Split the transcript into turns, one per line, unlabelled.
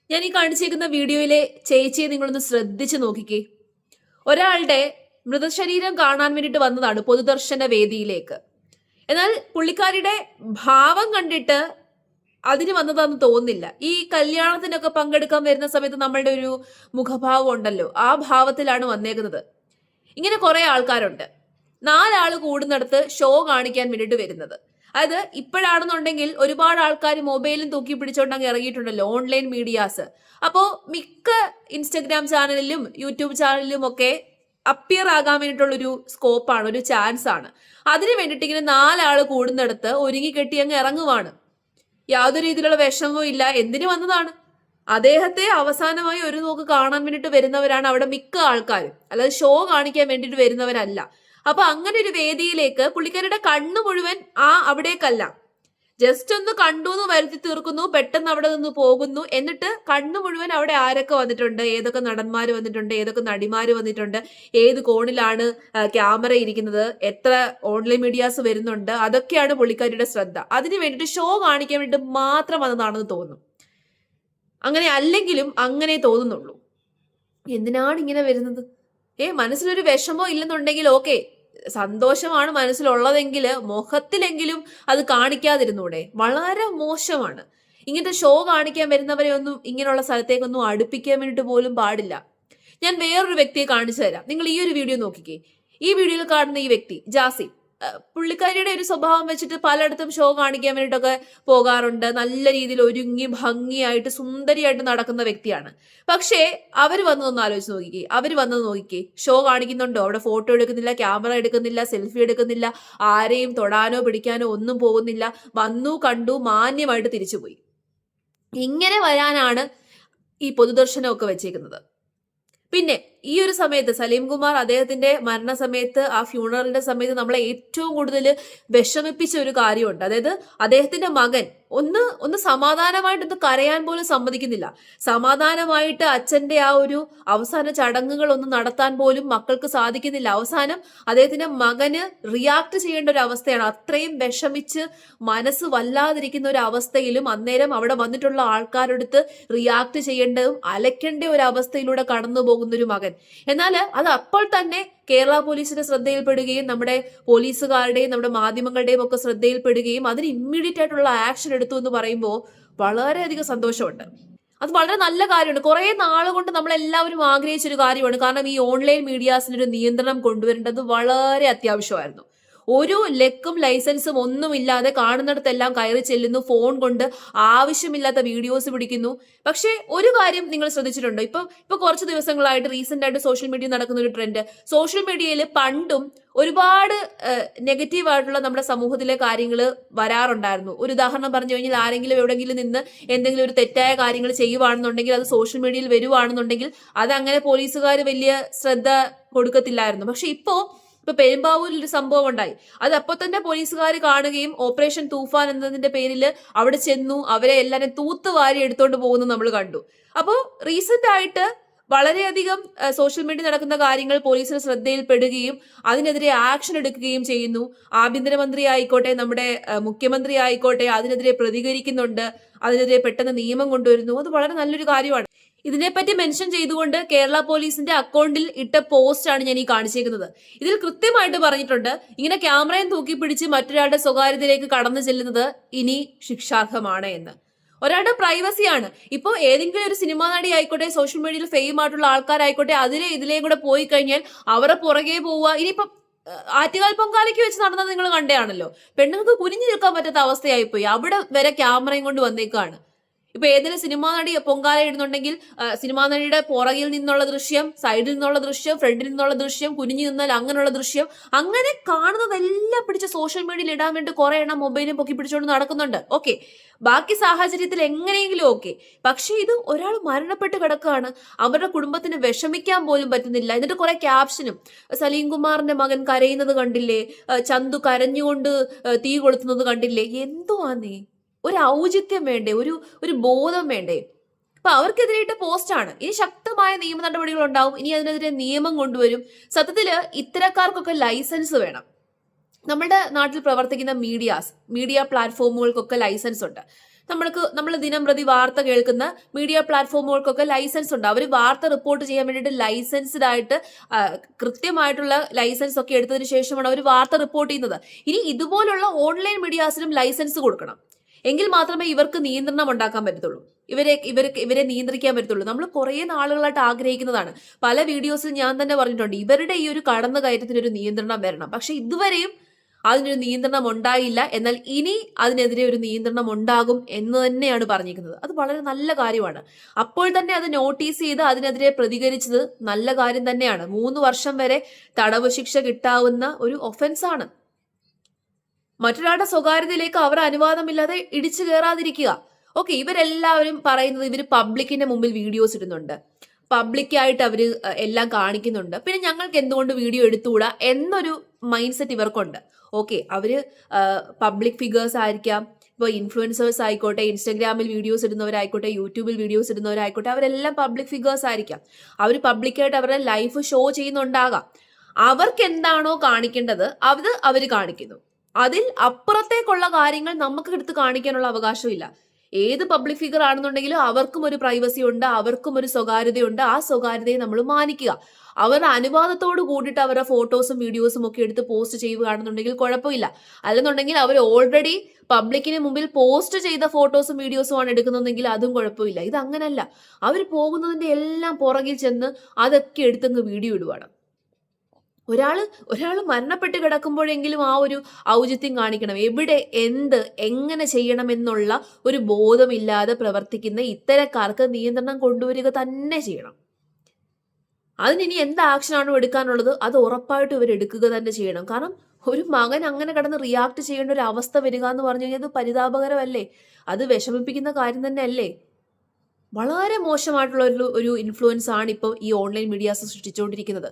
ഞാൻ ഈ കാണിച്ചേക്കുന്ന വീഡിയോയിലെ ചേച്ചിയെ നിങ്ങളൊന്ന് ശ്രദ്ധിച്ചു നോക്കിക്കേ. ഒരാളുടെ മൃതശരീരം കാണാൻ വേണ്ടിയിട്ട് വന്നതാണ് പൊതുദർശന വേദിയിലേക്ക്. എന്നാൽ പുള്ളിക്കാരിയുടെ ഭാവം കണ്ടിട്ട് അതിന് വന്നതാന്ന് തോന്നുന്നില്ല. ഈ കല്യാണത്തിനൊക്കെ പങ്കെടുക്കാൻ വരുന്ന സമയത്ത് നമ്മളുടെ ഒരു മുഖഭാവം ഉണ്ടല്ലോ, ആ ഭാവത്തിലാണ് വന്നേക്കുന്നത്. ഇങ്ങനെ കുറെ ആൾക്കാരുണ്ട്. 4 ആള് കൂടുന്നിടത്ത് ഷോ കാണിക്കാൻ വേണ്ടിയിട്ട് വരുന്നത്. അത് ഇപ്പോഴാണെന്നുണ്ടെങ്കിൽ ഒരുപാട് ആൾക്കാർ മൊബൈലും തൂക്കി പിടിച്ചോണ്ട് അങ്ങ് ഇറങ്ങിയിട്ടുണ്ടല്ലോ, ഓൺലൈൻ മീഡിയാസ്. അപ്പോ മിക്ക ഇൻസ്റ്റഗ്രാം ചാനലിലും യൂട്യൂബ് ചാനലിലും ഒക്കെ അപ്പിയർ ആകാൻ വേണ്ടിയിട്ടുള്ളൊരു സ്കോപ്പാണ്, ഒരു ചാൻസ് ആണ്. അതിന് വേണ്ടിയിട്ട് ഇങ്ങനെ 4 ആള് കൂടുന്നിടത്ത് ഒരുങ്ങി കെട്ടി അങ്ങ് ഇറങ്ങുവാണ്. യാതൊരു രീതിയിലുള്ള വിഷമവും ഇല്ല. എന്തിനു വന്നതാണ്? അദ്ദേഹത്തെ അവസാനമായി ഒരു നോക്ക് കാണാൻ വേണ്ടിയിട്ട് വരുന്നവരാണ് അവിടെ മിക്ക ആൾക്കാരും, അല്ലാതെ ഷോ കാണിക്കാൻ വേണ്ടിയിട്ട് വരുന്നവരല്ല. അപ്പൊ അങ്ങനെ ഒരു വേദിയിലേക്ക് പുള്ളിക്കാരുടെ കണ്ണു മുഴുവൻ അവിടേക്കല്ല, ജസ്റ്റ് ഒന്ന് കണ്ടു എന്ന് വരുത്തി തീർക്കുന്നു, പെട്ടെന്ന് അവിടെ നിന്ന് പോകുന്നു. എന്നിട്ട് കണ്ണു മുഴുവൻ അവിടെ ആരൊക്കെ വന്നിട്ടുണ്ട്, ഏതൊക്കെ നടന്മാര് വന്നിട്ടുണ്ട്, ഏതൊക്കെ നടിമാര് വന്നിട്ടുണ്ട്, ഏത് കോണിലാണ് ക്യാമറ ഇരിക്കുന്നത്, എത്ര ഓൺലൈൻ മീഡിയാസ് വരുന്നുണ്ട്, അതൊക്കെയാണ് പുള്ളിക്കാരിയുടെ ശ്രദ്ധ. അതിന് വേണ്ടിയിട്ട് ഷോ കാണിക്കാൻ വേണ്ടിയിട്ട് മാത്രം വന്നതാണെന്ന് തോന്നുന്നു. അങ്ങനെ അല്ലെങ്കിലും അങ്ങനെ തോന്നുന്നുള്ളൂ. എന്തിനാണ് ഇങ്ങനെ വരുന്നത്? മനസ്സിലൊരു വിഷമോ ഇല്ലെന്നുണ്ടെങ്കിൽ ഓക്കെ, സന്തോഷമാണ് മനസ്സിലുള്ളതെങ്കിൽ മുഖത്തിലെങ്കിലും അത് കാണിക്കാതിരുന്നൂടെ? വളരെ മോശമാണ്. ഇങ്ങനത്തെ ഷോ കാണിക്കാൻ വരുന്നവരെ ഒന്നും ഇങ്ങനെയുള്ള സ്ഥലത്തേക്കൊന്നും അടുപ്പിക്കാൻ വേണ്ടിട്ട് പോലും പാടില്ല. ഞാൻ വേറൊരു വ്യക്തിയെ കാണിച്ചു തരാം. നിങ്ങൾ ഈ ഒരു വീഡിയോ നോക്കിക്കേ. ഈ വീഡിയോയിൽ കാണുന്ന ഈ വ്യക്തി ജാസി, പുള്ളിക്കാരിയുടെ ഒരു സ്വഭാവം വെച്ചിട്ട് പലയിടത്തും ഷോ കാണിക്കാൻ വേണ്ടിയിട്ടൊക്കെ പോകാറുണ്ട്. നല്ല രീതിയിൽ ഒരുങ്ങി ഭംഗിയായിട്ട് സുന്ദരിയായിട്ട് നടക്കുന്ന വ്യക്തിയാണ്. പക്ഷേ അവർ വന്നതൊന്ന് ആലോചിച്ച് നോക്കിക്കേ. അവർ വന്നത് നോക്കിക്കേ, ഷോ കാണിക്കുന്നുണ്ടോ? അവിടെ ഫോട്ടോ എടുക്കുന്നില്ല, ക്യാമറ എടുക്കുന്നില്ല, സെൽഫി എടുക്കുന്നില്ല, ആരെയും തൊടാനോ പിടിക്കാനോ ഒന്നും പോകുന്നില്ല. വന്നു, കണ്ടു, മാന്യമായിട്ട് തിരിച്ചുപോയി. ഇങ്ങനെ വരാനാണ് ഈ പൊതുദർശനമൊക്കെ വെച്ചേക്കുന്നത്. പിന്നെ ഈ ഒരു സമയത്ത് സലീം കുമാർ അദ്ദേഹത്തിന്റെ മരണസമയത്ത്, ആ ഫ്യൂണറലിന്റെ സമയത്ത് നമ്മളെ ഏറ്റവും കൂടുതൽ വിഷമിപ്പിച്ച ഒരു കാര്യമുണ്ട്. അതായത് അദ്ദേഹത്തിന്റെ മകൻ ഒന്ന് സമാധാനമായിട്ടൊന്ന് കരയാൻ പോലും സമ്മതിക്കുന്നില്ല. സമാധാനമായിട്ട് അച്ഛന്റെ ആ ഒരു അവസാന ചടങ്ങുകൾ ഒന്ന് നടത്താൻ പോലും മക്കൾക്ക് സാധിക്കുന്നില്ല. അവസാനം അദ്ദേഹത്തിന്റെ മകന് റിയാക്ട് ചെയ്യേണ്ട ഒരു അവസ്ഥയാണ്. അത്രയും വിഷമിച്ച് മനസ്സ് വല്ലാതിരിക്കുന്ന ഒരു അവസ്ഥയിലും അന്നേരം അവിടെ വന്നിട്ടുള്ള ആൾക്കാരെടുത്ത് റിയാക്ട് ചെയ്യേണ്ടതും അലക്കേണ്ട ഒരു അവസ്ഥയിലൂടെ കടന്നു പോകുന്ന ഒരു മകൻ. എന്നാൽ അത് അപ്പോൾ തന്നെ കേരള പോലീസിന്റെ ശ്രദ്ധയിൽപ്പെടുകയും നമ്മുടെ പോലീസുകാരുടെയും നമ്മുടെ മാധ്യമങ്ങളുടെയും ഒക്കെ ശ്രദ്ധയിൽപ്പെടുകയും അതിന് ഇമ്മീഡിയറ്റ് ആയിട്ടുള്ള ആക്ഷൻ എടുത്തു എന്ന് പറയുമ്പോൾ വളരെയധികം സന്തോഷമുണ്ട്. അത് വളരെ നല്ല കാര്യമാണ്. കുറെ നാളുകൊണ്ട് നമ്മൾ എല്ലാവരും ആഗ്രഹിച്ചൊരു കാര്യമാണ്. കാരണം ഈ ഓൺലൈൻ മീഡിയാസിനൊരു നിയന്ത്രണം കൊണ്ടുവരേണ്ടത് വളരെ അത്യാവശ്യമായിരുന്നു. ഒരു ലെക്കും ലൈസൻസും ഒന്നുമില്ലാതെ കാണുന്നിടത്തെല്ലാം കയറി ചെല്ലുന്നു, ഫോൺ കൊണ്ട് ആവശ്യമില്ലാത്ത വീഡിയോസ് പിടിക്കുന്നു. പക്ഷേ ഒരു കാര്യം നിങ്ങൾ ശ്രദ്ധിച്ചിട്ടുണ്ടോ? ഇപ്പൊ കുറച്ച് ദിവസങ്ങളായിട്ട് റീസെന്റ് ആയിട്ട് സോഷ്യൽ മീഡിയ നടക്കുന്ന ഒരു ട്രെൻഡ്, സോഷ്യൽ മീഡിയയിൽ പണ്ടും ഒരുപാട് നെഗറ്റീവ് ആയിട്ടുള്ള നമ്മുടെ സമൂഹത്തിലെ കാര്യങ്ങൾ വരാറുണ്ടായിരുന്നു. ഒരു ഉദാഹരണം പറഞ്ഞു കഴിഞ്ഞാൽ, ആരെങ്കിലും എവിടെയെങ്കിലും നിന്ന് എന്തെങ്കിലും ഒരു തെറ്റായ കാര്യങ്ങൾ ചെയ്യുവാണെന്നുണ്ടെങ്കിൽ അത് സോഷ്യൽ മീഡിയയിൽ വരുവാണെന്നുണ്ടെങ്കിൽ അത് അങ്ങനെ പോലീസുകാർ വലിയ ശ്രദ്ധ കൊടുക്കത്തില്ലായിരുന്നു. പക്ഷെ ഇപ്പോ പെരുമ്പാവൂരിൽ ഒരു സംഭവം ഉണ്ടായി. അത് അപ്പൊ തന്നെ പോലീസുകാർ കാണുകയും ഓപ്പറേഷൻ തൂഫാൻ എന്നതിന്റെ പേരിൽ അവിടെ ചെന്നു അവരെ എല്ലാരും തൂത്തുവാരി എടുത്തോണ്ട് പോകുന്നത് നമ്മൾ കണ്ടു. അപ്പോൾ റീസെന്റ് ആയിട്ട് വളരെയധികം സോഷ്യൽ മീഡിയ നടക്കുന്ന കാര്യങ്ങൾ പോലീസിന് ശ്രദ്ധയിൽപ്പെടുകയും അതിനെതിരെ ആക്ഷൻ എടുക്കുകയും ചെയ്യുന്നു. ആഭ്യന്തരമന്ത്രി ആയിക്കോട്ടെ, നമ്മുടെ മുഖ്യമന്ത്രി ആയിക്കോട്ടെ അതിനെതിരെ പ്രതികരിക്കുന്നുണ്ട്, അതിനെതിരെ പെട്ടെന്ന് നിയമം കൊണ്ടുവരുന്നു. അത് വളരെ നല്ലൊരു കാര്യമാണ്. ഇതിനെപ്പറ്റി മെൻഷൻ ചെയ്തുകൊണ്ട് കേരള പോലീസിന്റെ അക്കൗണ്ടിൽ ഇട്ട പോസ്റ്റ് ആണ് ഞാൻ ഈ കാണിച്ചേക്കുന്നത്. ഇതിൽ കൃത്യമായിട്ട് പറഞ്ഞിട്ടുണ്ട്, ഇങ്ങനെ ക്യാമറയും തൂക്കി പിടിച്ച് മറ്റൊരാളുടെ സ്വകാര്യതയിലേക്ക് കടന്നു ചെല്ലുന്നത് ഇനി ശിക്ഷാർഹമാണ് എന്ന്. ഒരാളുടെ പ്രൈവസിയാണ്. ഇപ്പോൾ ഏതെങ്കിലും ഒരു സിനിമാ നടി ആയിക്കോട്ടെ, സോഷ്യൽ മീഡിയയിൽ ഫെയിം ആയിട്ടുള്ള ആൾക്കാരായിക്കോട്ടെ, ഇതിലേയും കൂടെ പോയി കഴിഞ്ഞാൽ അവരെ പുറകെ പോവുക. ഇനിയിപ്പം ആറ്റുകാൽ പൊങ്കാലയ്ക്ക് വെച്ച് നടന്നത് നിങ്ങൾ കണ്ടയാണല്ലോ. പെണ്ണുങ്ങൾക്ക് കുനിഞ്ഞു നിൽക്കാൻ പറ്റാത്ത അവസ്ഥയായിപ്പോയി. അവിടെ വരെ ക്യാമറയും കൊണ്ട് വന്നേക്കാണ്. ഇപ്പൊ ഏതെങ്കിലും സിനിമാ നടി പൊങ്കാല ഇടുന്നുണ്ടെങ്കിൽ സിനിമാ നടിയുടെ പുറകിൽ നിന്നുള്ള ദൃശ്യം, സൈഡിൽ നിന്നുള്ള ദൃശ്യം, ഫ്രണ്ടിൽ നിന്നുള്ള ദൃശ്യം, കുനിഞ്ഞു നിന്നാൽ അങ്ങനെയുള്ള ദൃശ്യം, അങ്ങനെ കാണുന്നതെല്ലാം പിടിച്ച് സോഷ്യൽ മീഡിയയിൽ ഇടാൻ വേണ്ടി കുറെ എണ്ണം മൊബൈലും പൊക്കി പിടിച്ചുകൊണ്ട് നടക്കുന്നുണ്ട്. ഓക്കെ, ബാക്കി സാഹചര്യത്തിൽ എങ്ങനെയെങ്കിലും ഓക്കെ. പക്ഷെ ഇത് ഒരാൾ മരണപ്പെട്ട് കിടക്കുകയാണ്, അവരുടെ കുടുംബത്തിന് വിഷമിക്കാൻ പോലും പറ്റുന്നില്ല. എന്നിട്ട് കുറെ ക്യാപ്ഷനും, സലീം കുമാറിന്റെ മകൻ കരയുന്നത് കണ്ടില്ലേ, ചന്തു കരഞ്ഞുകൊണ്ട് തീ കൊളുത്തുന്നത് കണ്ടില്ലേ. എന്തുവാന്നേ, ഒരു ഔചിത്യം വേണ്ടേ, ഒരു ബോധം വേണ്ടേ? അപ്പൊ അവർക്കെതിരെയിട്ട പോസ്റ്റാണ്. ഇനി ശക്തമായ നിയമ നടപടികൾ ഉണ്ടാവും. ഇനി അതിനെതിരെ നിയമം കൊണ്ടുവരും. സത്യത്തില് ഇത്തരക്കാർക്കൊക്കെ ലൈസൻസ് വേണം. നമ്മുടെ നാട്ടിൽ പ്രവർത്തിക്കുന്ന മീഡിയ പ്ലാറ്റ്ഫോമുകൾക്കൊക്കെ ലൈസൻസ് ഉണ്ട്. നമ്മൾ ദിനം പ്രതി വാർത്ത കേൾക്കുന്ന മീഡിയ പ്ലാറ്റ്ഫോമുകൾക്കൊക്കെ ലൈസൻസ് ഉണ്ട്. അവർ വാർത്ത റിപ്പോർട്ട് ചെയ്യാൻ വേണ്ടിയിട്ട് ലൈസൻസ്ഡ് ആയിട്ട് കൃത്യമായിട്ടുള്ള ലൈസൻസ് ഒക്കെ എടുത്തതിന് ശേഷമാണ് അവർ വാർത്ത റിപ്പോർട്ട് ചെയ്യുന്നത്. ഇനി ഇതുപോലുള്ള ഓൺലൈൻ മീഡിയാസിനും ലൈസൻസ് കൊടുക്കണം. എങ്കിൽ മാത്രമേ ഇവർക്ക് നിയന്ത്രണം ഉണ്ടാക്കാൻ പറ്റത്തുള്ളൂ, ഇവരെ നിയന്ത്രിക്കാൻ പറ്റത്തുള്ളൂ. നമ്മൾ കുറേ നാളുകളായിട്ട് ആഗ്രഹിക്കുന്നതാണ്. പല വീഡിയോസിൽ ഞാൻ തന്നെ പറഞ്ഞിട്ടുണ്ട്, ഇവരുടെ ഈ ഒരു കടന്നുകയറ്റത്തിനൊരു നിയന്ത്രണം വരണം. പക്ഷെ ഇതുവരെയും അതിനൊരു നിയന്ത്രണം ഉണ്ടായില്ല. എന്നാൽ ഇനി അതിനെതിരെ ഒരു നിയന്ത്രണം ഉണ്ടാകും എന്ന് തന്നെയാണ് പറഞ്ഞിരിക്കുന്നത്. അത് വളരെ നല്ല കാര്യമാണ്. അപ്പോൾ തന്നെ അത് നോട്ടീസ് ചെയ്ത് അതിനെതിരെ പ്രതികരിച്ചത് നല്ല കാര്യം തന്നെയാണ്. 3 വർഷം വരെ തടവ് ശിക്ഷ കിട്ടാവുന്ന ഒരു ഒഫൻസാണ്. മറ്റൊരാളുടെ സ്വകാര്യതയിലേക്ക് അവർ അനുവാദമില്ലാതെ ഇടിച്ചു കയറാതിരിക്കുക. ഓക്കെ, ഇവരെല്ലാവരും പറയുന്നത് ഇവർ പബ്ലിക്കിന്റെ മുമ്പിൽ വീഡിയോസ് ഇടുന്നുണ്ട്, പബ്ലിക്കായിട്ട് അവർ എല്ലാം കാണിക്കുന്നുണ്ട്, പിന്നെ ഞങ്ങൾക്ക് എന്തുകൊണ്ട് വീഡിയോ എടുത്തുകൂടാ എന്നൊരു മൈൻഡ് സെറ്റ് ഇവർക്കുണ്ട്. ഓക്കെ, അവര് പബ്ലിക് ഫിഗേഴ്സ് ആയിരിക്കാം, ഇപ്പോൾ ഇൻഫ്ലുവൻസേഴ്സ് ആയിക്കോട്ടെ, ഇൻസ്റ്റാഗ്രാമിൽ വീഡിയോസ് ഇടുന്നവരായിക്കോട്ടെ, യൂട്യൂബിൽ വീഡിയോസ് ഇടുന്നവരായിക്കോട്ടെ, അവരെല്ലാം പബ്ലിക് ഫിഗേഴ്സ് ആയിരിക്കാം. അവർ പബ്ലിക്കായിട്ട് അവരുടെ ലൈഫ് ഷോ ചെയ്യുന്നുണ്ടാകാം. അവർക്ക് എന്താണോ കാണിക്കേണ്ടത് അത് അവർ കാണിക്കുന്നു. അതിൽ അപ്പുറത്തേക്കുള്ള കാര്യങ്ങൾ നമുക്ക് എടുത്ത് കാണിക്കാനുള്ള അവകാശമില്ല. ഏത് പബ്ലിക് ഫിഗർ ആണെന്നുണ്ടെങ്കിലും അവർക്കും ഒരു പ്രൈവസി ഉണ്ട്, അവർക്കും ഒരു സ്വകാര്യതയുണ്ട്. ആ സ്വകാര്യതയെ നമ്മൾ മാനിക്കുക. അവരുടെ അനുവാദത്തോട് കൂടിയിട്ട് അവരുടെ ഫോട്ടോസും വീഡിയോസും ഒക്കെ എടുത്ത് പോസ്റ്റ് ചെയ്യുകയാണെന്നുണ്ടെങ്കിൽ കുഴപ്പമില്ല. അല്ലെന്നുണ്ടെങ്കിൽ അവർ ഓൾറെഡി പബ്ലിക്കിന് മുമ്പിൽ പോസ്റ്റ് ചെയ്ത ഫോട്ടോസും വീഡിയോസും ആണ് എടുക്കുന്നതെങ്കിൽ അതും കുഴപ്പമില്ല. ഇത് അങ്ങനല്ല. അവർ പോകുന്നതിന്റെ എല്ലാം പുറകിൽ ചെന്ന് അതൊക്കെ എടുത്തങ്ങ് വീഡിയോ ഇടുവാണ്. ഒരാൾ മരണപ്പെട്ട് കിടക്കുമ്പോഴെങ്കിലും ആ ഒരു ഔചിത്യം കാണിക്കണം. എവിടെ എന്ത് എങ്ങനെ ചെയ്യണമെന്നുള്ള ഒരു ബോധമില്ലാതെ പ്രവർത്തിക്കുന്ന ഇത്തരക്കാർക്ക് നിയന്ത്രണം കൊണ്ടുവരിക തന്നെ ചെയ്യണം. അതിനി എന്ത് ആക്ഷനാണോ എടുക്കാനുള്ളത് അത് ഉറപ്പായിട്ടും ഇവർ എടുക്കുക തന്നെ ചെയ്യണം. കാരണം ഒരു മകൻ അങ്ങനെ കിടന്ന് റിയാക്ട് ചെയ്യേണ്ട ഒരു അവസ്ഥ വരിക എന്ന് പറഞ്ഞു കഴിഞ്ഞാൽ അത് പരിതാപകരമല്ലേ? അത് വിഷമിപ്പിക്കുന്ന കാര്യം തന്നെ അല്ലേ? വളരെ മോശമായിട്ടുള്ള ഒരു ഇൻഫ്ലുവൻസ് ആണ് ഇപ്പോൾ ഈ ഓൺലൈൻ മീഡിയാസ് സൃഷ്ടിച്ചുകൊണ്ടിരിക്കുന്നത്.